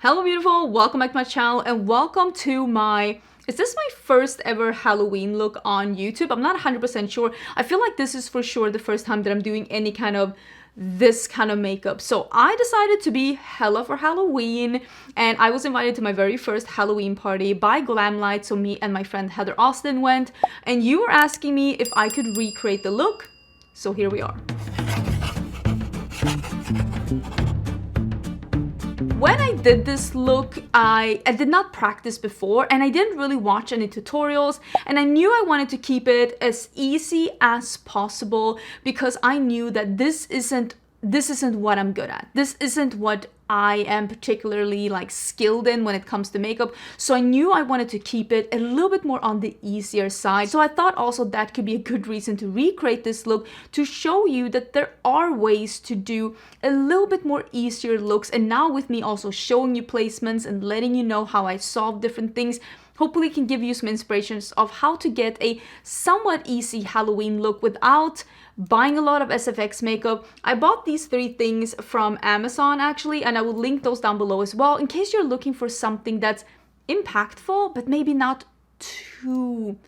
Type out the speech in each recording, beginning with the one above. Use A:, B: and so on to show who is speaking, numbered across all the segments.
A: Hello beautiful, welcome back to my channel and welcome to is this my first ever Halloween look on YouTube? I'm not 100% sure. I feel like this is for sure the first time that I'm doing any kind of this kind of makeup. So I decided to be hella for Halloween and I was invited to my very first Halloween party by Glamlight. So me and my friend Heather Austin went and you were asking me if I could recreate the look. So here we are. When I did this look, I did not practice before and I didn't really watch any tutorials, and I knew I wanted to keep it as easy as possible because I knew that this isn't what I'm good at. This isn't what I am particularly skilled in when it comes to makeup. So I knew I wanted to keep it a little bit more on the easier side. So I thought also that could be a good reason to recreate this look, to show you that there are ways to do a little bit more easier looks. And now with me also showing you placements and letting you know how I solve different things, hopefully can give you some inspirations of how to get a somewhat easy Halloween look without buying a lot of SFX makeup. I bought these 3 things from Amazon actually, and I will link those down below as well in case you're looking for something that's impactful but maybe not too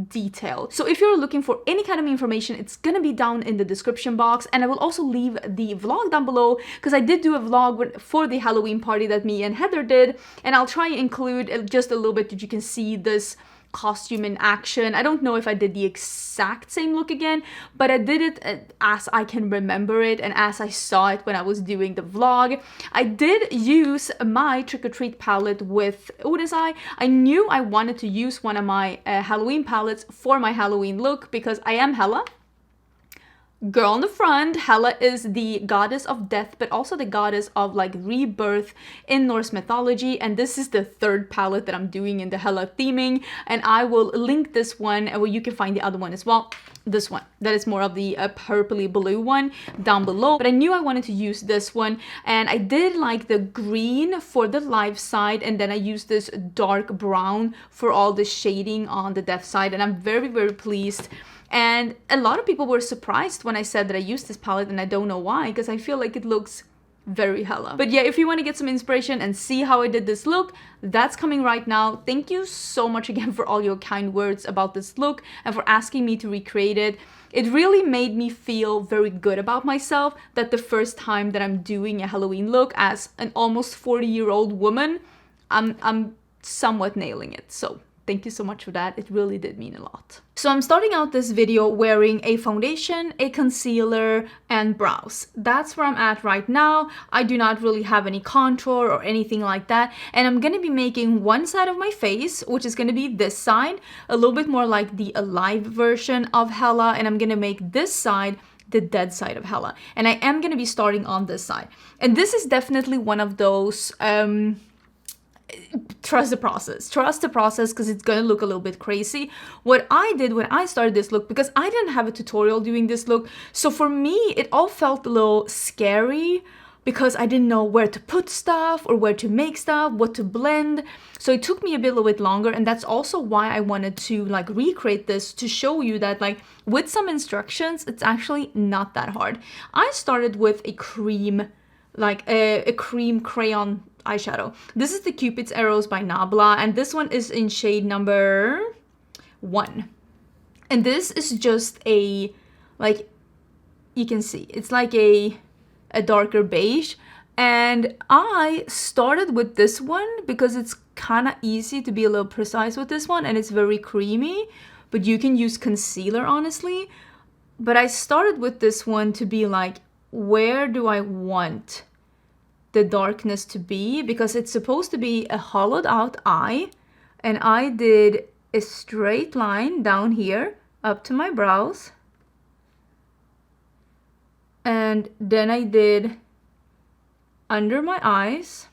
A: detailed. So if you're looking for any kind of information, it's gonna be down in the description box, and I will also leave the vlog down below because I did do a vlog for the Halloween party that me and Heather did, and I'll try and include just a little bit that you can see this costume in action. I don't know if I did the exact same look again, but I did it as I can remember it and as I saw it when I was doing the vlog. I did use my trick-or-treat palette with Oden's Eye. I knew I wanted to use one of my Halloween palettes for my Halloween look because I am Hela. Girl on the front. Hela is the goddess of death, but also the goddess of rebirth in Norse mythology, and this is the 3rd palette that I'm doing in the Hela theming, and I will link this one where you can find the other one as well. This one that is more of the purpley blue one down below, but I knew I wanted to use this one, and I did like the green for the live side, and then I used this dark brown for all the shading on the death side, and I'm very pleased. And a lot of people were surprised when I said that I used this palette, and I don't know why, because I feel like it looks very Hela. But yeah, if you want to get some inspiration and see how I did this look, that's coming right now. Thank you so much again for all your kind words about this look and for asking me to recreate it. It really made me feel very good about myself that the first time that I'm doing a Halloween look as an almost 40-year-old woman, I'm somewhat nailing it. So thank you so much for that. It really did mean a lot. So I'm starting out this video wearing a foundation, a concealer, and brows. That's where I'm at right now. I do not really have any contour or anything like that. And I'm gonna be making one side of my face, which is gonna be this side, a little bit more like the alive version of Hela. And I'm gonna make this side the dead side of Hela. And I am gonna be starting on this side. And this is definitely one of those, trust the process because it's gonna look a little bit crazy. What I did when I started this look, because I didn't have a tutorial doing this look, so for me it all felt a little scary because I didn't know where to put stuff or where to make stuff, what to blend. So it took me a little bit longer, and that's also why I wanted to recreate this, to show you that with some instructions it's actually not that hard. I started with a cream, a cream crayon eyeshadow. This is the Cupid's Arrows by Nabla, and this one is in shade number 1. And this is just a, you can see, it's like a darker beige. And I started with this one because it's kind of easy to be a little precise with this one, and it's very creamy, but you can use concealer honestly. But I started with this one to be where do I want the darkness to be, because it's supposed to be a hollowed out eye, and I did a straight line down here up to my brows, and then I did under my eyes,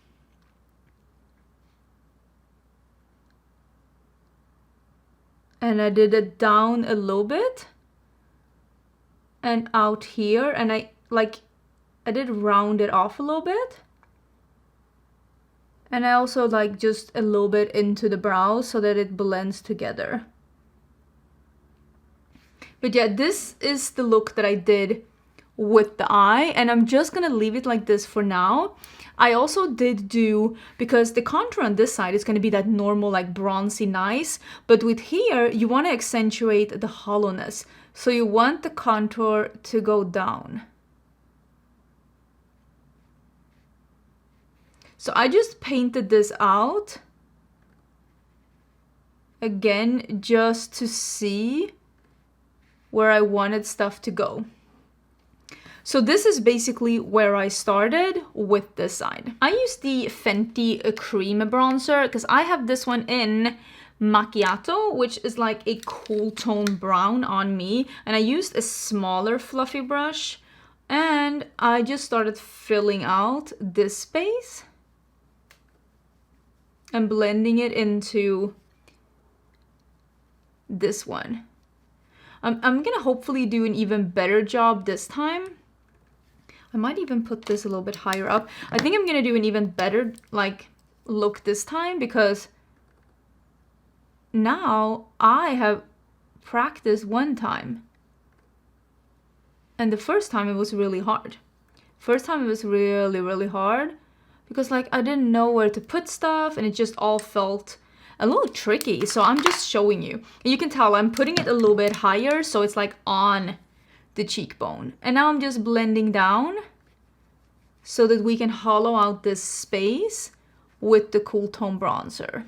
A: and I did it down a little bit and out here, and I did round it off a little bit. And I also just a little bit into the brows so that it blends together. But yeah, this is the look that I did with the eye, and I'm just gonna leave it like this for now. I also did do, because the contour on this side is going to be that normal like bronzy nice, but with here you want to accentuate the hollowness. So you want the contour to go down. So I just painted this out again just to see where I wanted stuff to go. So this is basically where I started with this side. I used the Fenty cream bronzer because I have this one in Macchiato, which is like a cool tone brown on me. And I used a smaller fluffy brush and I just started filling out this space and blending it into this one. I'm gonna hopefully do an even better job this time. I might even put this a little bit higher up. I think I'm gonna do an even better like look this time because now I have practiced one time. And the first time it was really hard. First time it was really, really hard because like I didn't know where to put stuff and it just all felt a little tricky. So I'm just showing you. And you can tell I'm putting it a little bit higher so it's like on the cheekbone. And now I'm just blending down so that we can hollow out this space with the cool tone bronzer.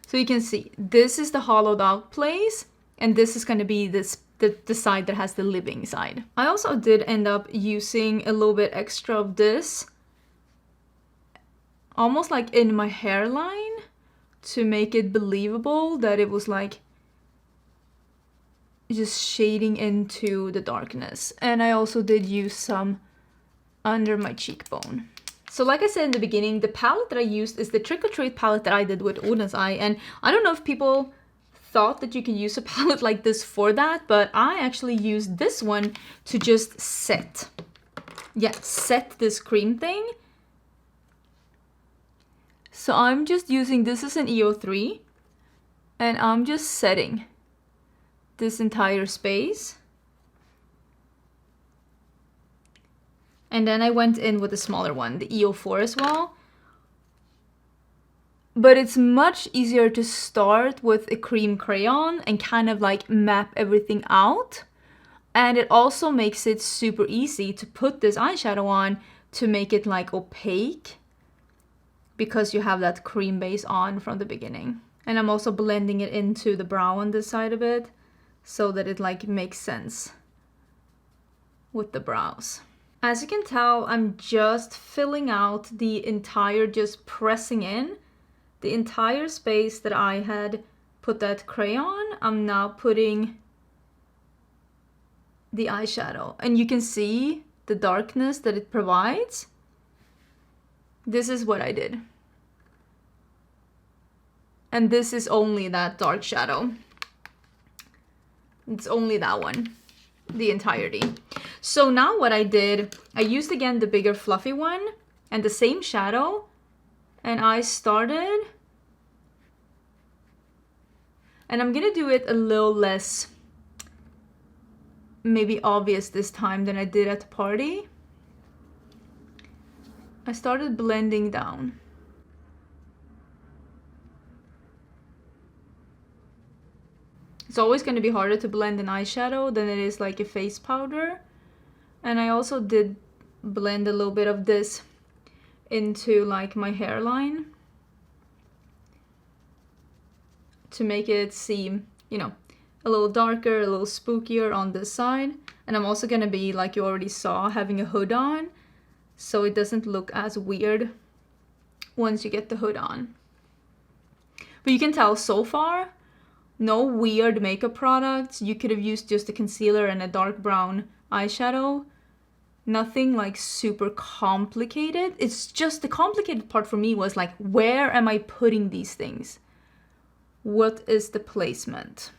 A: So you can see this is the hollowed out place and this is going to be the side that has the living side. I also did end up using a little bit extra of this almost like in my hairline to make it believable that it was like just shading into the darkness. And I also did use some under my cheekbone. So like I said in the beginning, the palette that I used is the Trick or Treat palette that I did with Oden's Eye. And I don't know if people thought that you could use a palette like this for that, but I actually used this one to just set. Yeah, set this cream thing. So I'm just using, this is an EO3, and I'm just setting this entire space. And then I went in with a smaller one, the EO4 as well. But it's much easier to start with a cream crayon and kind of like map everything out. And it also makes it super easy to put this eyeshadow on to make it like opaque, because you have that cream base on from the beginning. And I'm also blending it into the brow on this side of it so that it like makes sense with the brows. As you can tell, I'm just filling out the entire, just pressing in the entire space that I had put that crayon. I'm now putting the eyeshadow and you can see the darkness that it provides. This is what I did. And this is only that dark shadow. It's only that one, the entirety. So now what I did, I used again the bigger fluffy one and the same shadow. And I started, and I'm gonna do it a little less maybe obvious this time than I did at the party. I started blending down. It's always going to be harder to blend an eyeshadow than it is like a face powder. And I also did blend a little bit of this into like my hairline to make it seem, you know, a little darker, a little spookier on this side. And I'm also going to be, like you already saw, having a hood on, so it doesn't look as weird once you get the hood on. But you can tell so far, no weird makeup products. You could have used just a concealer and a dark brown eyeshadow. Nothing like super complicated. It's just the complicated part for me was like, where am I putting these things? What is the placement?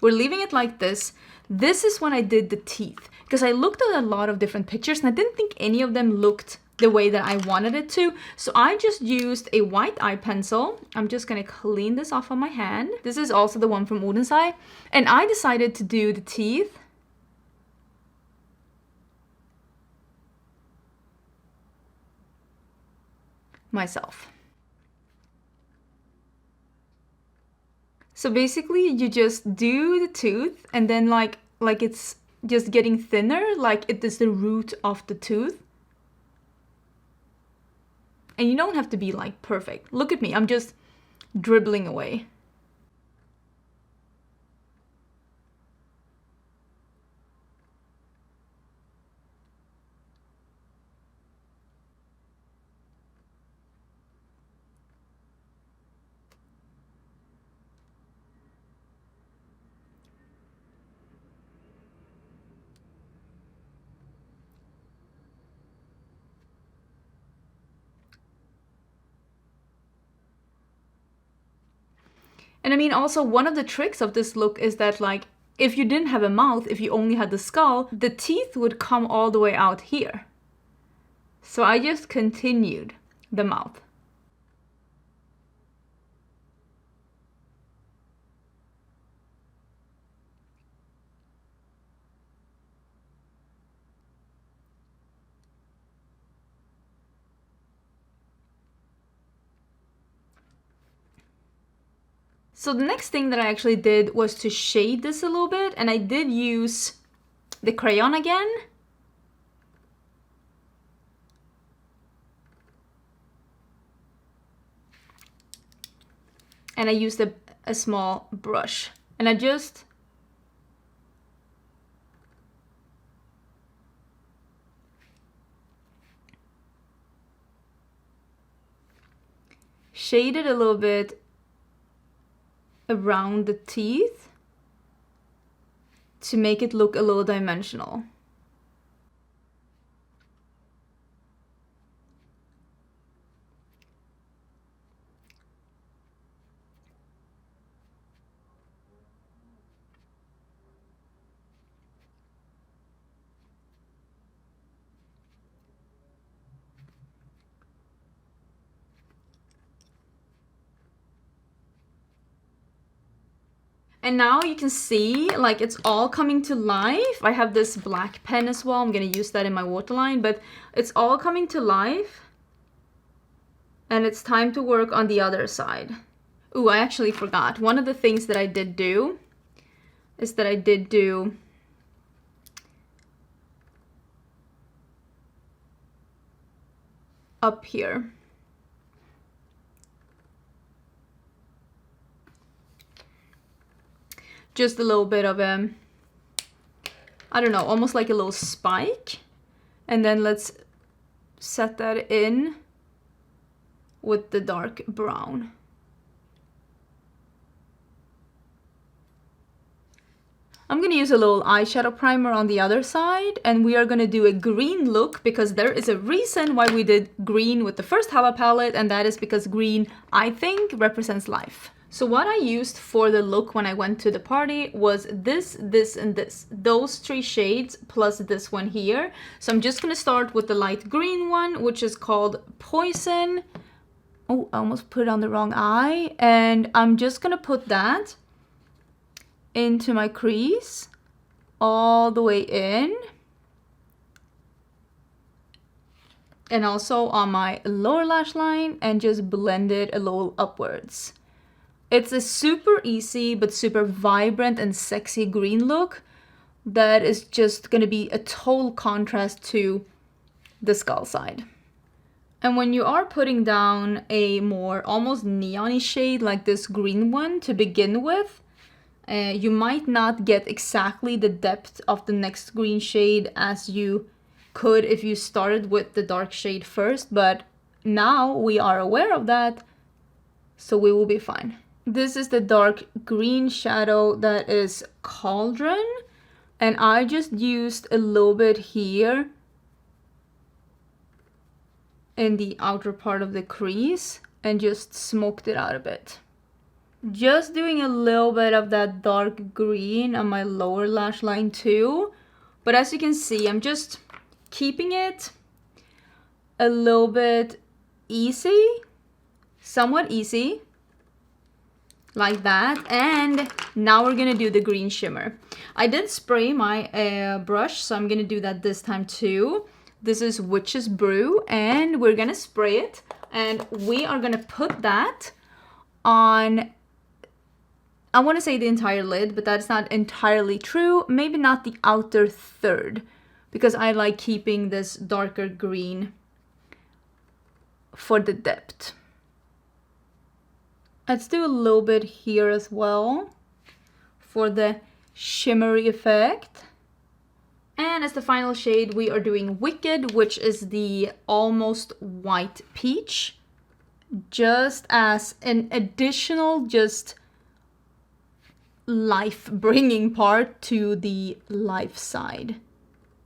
A: We're leaving it like this. This is when I did the teeth, because I looked at a lot of different pictures and I didn't think any of them looked the way that I wanted it to. So I just used a white eye pencil. I'm just gonna clean this off on my hand. This is also the one from Oden's Eye. And I decided to do the teeth myself. So basically you just do the tooth and then like it's just getting thinner, like it is the root of the tooth. And you don't have to be like perfect. Look at me, I'm just dribbling away. And I mean, also one of the tricks of this look is that like, if you didn't have a mouth, if you only had the skull, the teeth would come all the way out here. So I just continued the mouth. So the next thing that I actually did was to shade this a little bit, and I did use the crayon again. And I used a small brush, and I just shaded a little bit around the teeth to make it look a little dimensional. And now you can see like it's all coming to life. I have this black pen as well. I'm gonna use that in my waterline, but it's all coming to life. And it's time to work on the other side. Ooh, I actually forgot. One of the things that I did do is that I did do up here. Just a little bit of a, I don't know, almost like a little spike. And then let's set that in with the dark brown. I'm gonna use a little eyeshadow primer on the other side, and we are gonna do a green look because there is a reason why we did green with the first Hela palette, and that is because green, I think, represents life. So what I used for the look when I went to the party was this, this, and this. Those three shades plus this one here. So I'm just gonna start with the light green one, which is called Poison. Oh, I almost put it on the wrong eye. And I'm just gonna put that into my crease all the way in. And also on my lower lash line, and just blend it a little upwards. It's a super easy but super vibrant and sexy green look that is just gonna be a total contrast to the skull side. And when you are putting down a more almost neon-y shade like this green one to begin with, you might not get exactly the depth of the next green shade as you could if you started with the dark shade first, but now we are aware of that, so we will be fine. This is the dark green shadow that is Cauldron, and I just used a little bit here in the outer part of the crease and just smoked it out a bit. Just doing a little bit of that dark green on my lower lash line too, but as you can see, I'm just keeping it a little bit easy, somewhat easy. Like that, and now we're gonna do the green shimmer. I did spray my brush, so I'm gonna do that this time too. This is Witch's Brew, and we're gonna spray it, And we are gonna put that on, I want to say the entire lid, but that's not entirely true. Maybe not the outer third, because I like keeping this darker green for the depth. Let's do a little bit here as well for the shimmery effect. And as the final shade, we are doing Wicked, which is the almost white peach, just as an additional just life-bringing part to the life side.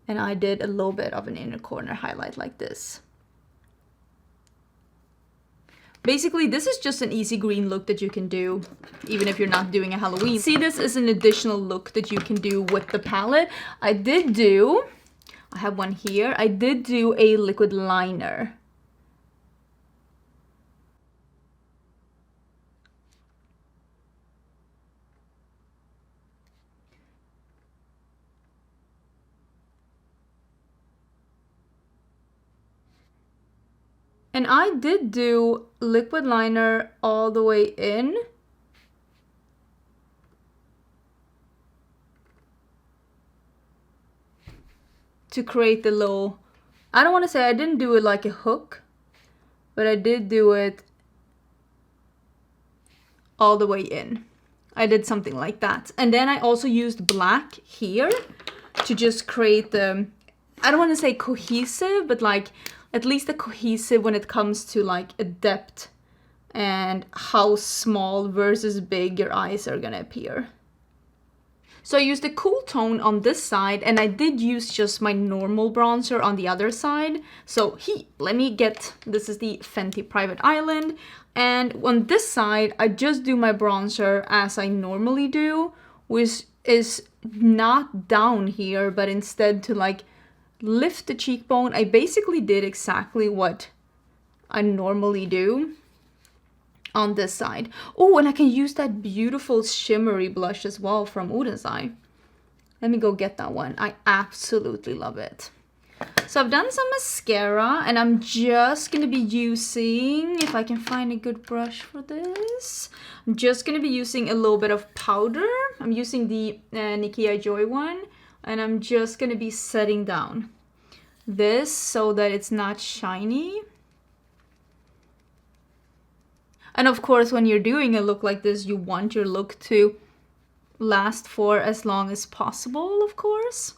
A: And I did a little bit of an inner corner highlight like this. Basically, this is just an easy green look that you can do even if you're not doing a Halloween. See, this is an additional look that you can do with the palette. I have one here. I did do a liquid liner. And I did do liquid liner all the way in. To create the little, I don't want to say I didn't do it like a hook, but I did do it all the way in. I did something like that. And then I also used black here to just create the, I don't want to say cohesive, but like at least a cohesive when it comes to like a depth and how small versus big your eyes are gonna appear. So I used a cool tone on this side, and I did use just my normal bronzer on the other side. So let me get, this is the Fenty Private Island, and on this side I just do my bronzer as I normally do, which is not down here, but instead to like lift the cheekbone. I basically did exactly what I normally do on this side. Oh, and I can use that beautiful shimmery blush as well from Oden's eye. Let me go get that one. I absolutely love it. So I've done some mascara, and I'm just gonna be using, if I can find a good brush for this, I'm just gonna be using a little bit of powder. I'm using the Nikki Joy one, and I'm just gonna be setting down this so that it's not shiny. And of course, when you're doing a look like this, you want your look to last for as long as possible, of course.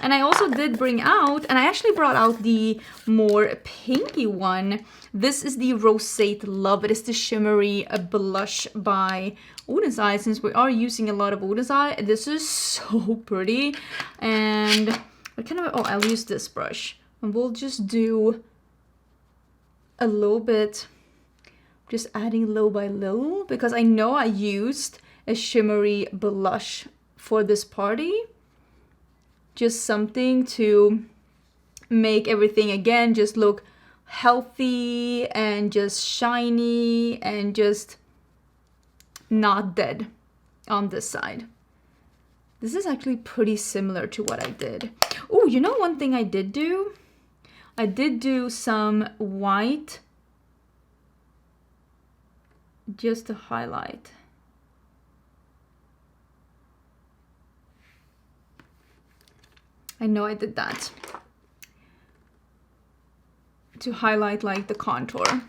A: And I also did bring out, and I actually brought out the more pinky one. This is the Rosate Love. It is the shimmery blush by Oden's Eye. Since we are using a lot of Oden's Eye, this is so pretty. And what kind of, oh, I'll use this brush. And we'll just do a little bit, just adding little by little, because I know I used a shimmery blush for this party. Just something to make everything again just look healthy and just shiny and just not dead on this side. This is actually pretty similar to what I did. Oh, you know one thing I did do? I did do some white just to highlight. I know I did that to highlight like the contour.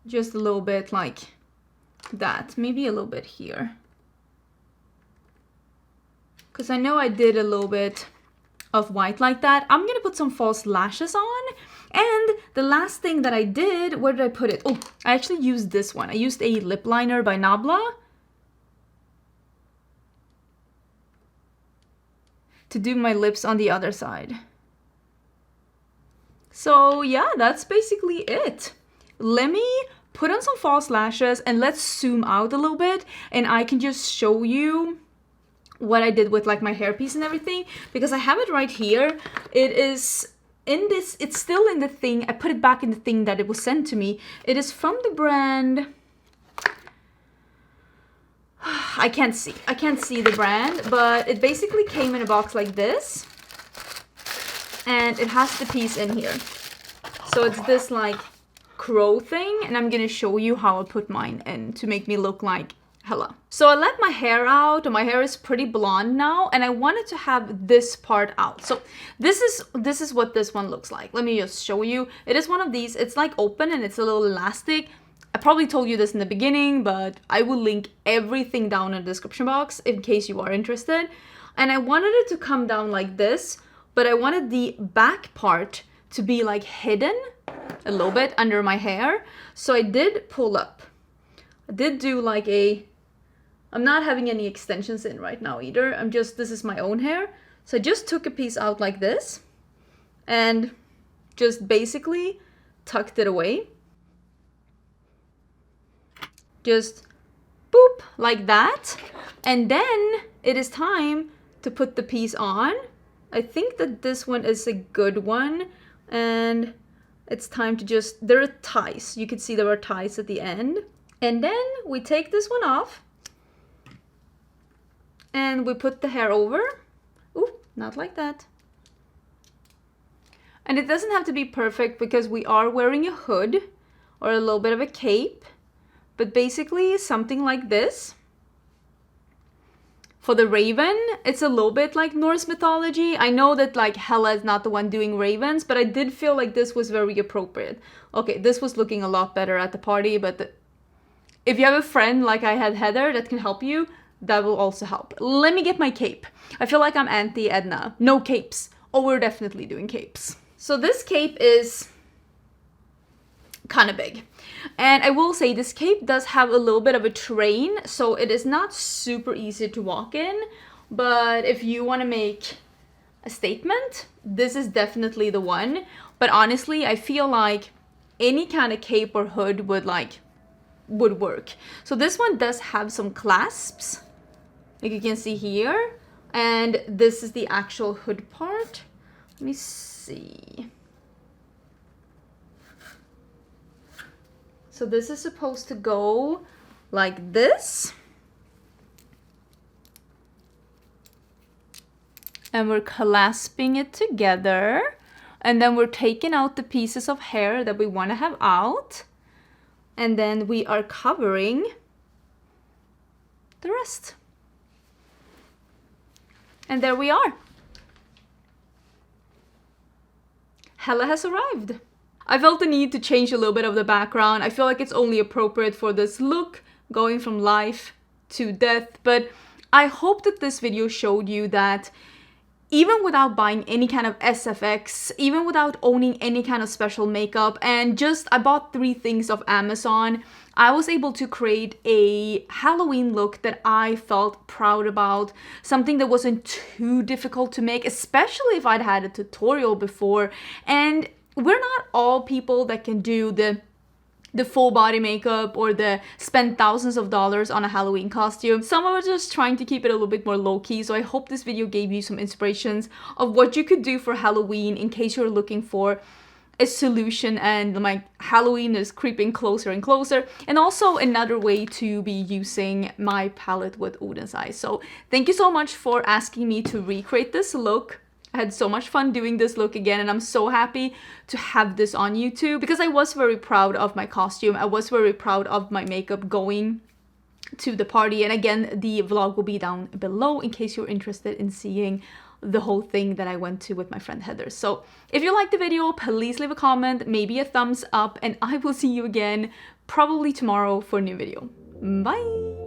A: Just a little bit like that, maybe a little bit here. Because I know I did a little bit of white like that. I'm gonna put some false lashes on. And the last thing that I did, where did I put it? Oh, I actually used this one. I used a lip liner by Nabla to do my lips on the other side. So yeah, that's basically it. Let me put on some false lashes and let's zoom out a little bit, and I can just show you what I did with like my hairpiece and everything, because I have it right here. It is in this, it's still in the thing. I put it back in the thing that it was sent to me. It is from the brand, I can't see the brand, but it basically came in a box like this. and it has the piece in here. So it's this like crow thing, and I'm gonna show you how I put mine in to make me look like Hela. So I let my hair out, and my hair is pretty blonde now, and I wanted to have this part out. So this is what this one looks like. Let me just show you. It is one of these. It's like open and it's a little elastic. I probably told you this in the beginning, but I will link everything down in the description box in case you are interested. And I wanted it to come down like this, but I wanted the back part to be like hidden a little bit under my hair. So I did pull up. I did do like I'm not having any extensions in right now either. This is my own hair. So I just took a piece out like this and just basically tucked it away. Just boop, like that. And then it is time to put the piece on. I think that this one is a good one. And it's time to there are ties. You can see there are ties at the end. And then we take this one off. And we put the hair over. Ooh, not like that. And it doesn't have to be perfect because we are wearing a hood or a little bit of a cape. But basically something like this. For the raven, it's a little bit like Norse mythology. I know that like Hela is not the one doing ravens, but I did feel like this was very appropriate. Okay, this was looking a lot better at the party, but if you have a friend like I had Heather that can help you, that will also help. Let me get my cape. I feel like I'm Auntie Edna. No capes. Oh, we're definitely doing capes. So this cape is kind of big. And I will say this cape does have a little bit of a train, so it is not super easy to walk in. But if you want to make a statement, this is definitely the one. But honestly, I feel like any kind of cape or hood would work. So this one does have some clasps, like you can see here. And this is the actual hood part. Let me see. So this is supposed to go like this. And we're clasping it together. And then we're taking out the pieces of hair that we want to have out. And then we are covering the rest. And there we are. Hela has arrived. I felt the need to change a little bit of the background. I feel like it's only appropriate for this look, going from life to death. But I hope that this video showed you that even without buying any kind of SFX, even without owning any kind of special makeup, and I bought 3 things off Amazon, I was able to create a Halloween look that I felt proud about. Something that wasn't too difficult to make, especially if I'd had a tutorial before. And we're not all people that can do the full body makeup or spend thousands of dollars on a Halloween costume. Some of us are just trying to keep it a little bit more low-key, so I hope this video gave you some inspirations of what you could do for Halloween in case you're looking for a solution and like Halloween is creeping closer and closer, and also another way to be using my palette with Oden's eyes. So thank you so much for asking me to recreate this look. I had so much fun doing this look again, and I'm so happy to have this on YouTube because I was very proud of my costume. I was very proud of my makeup going to the party. And again, the vlog will be down below in case you're interested in seeing the whole thing that I went to with my friend Heather. So if you liked the video, please leave a comment, maybe a thumbs up, and I will see you again probably tomorrow for a new video. Bye!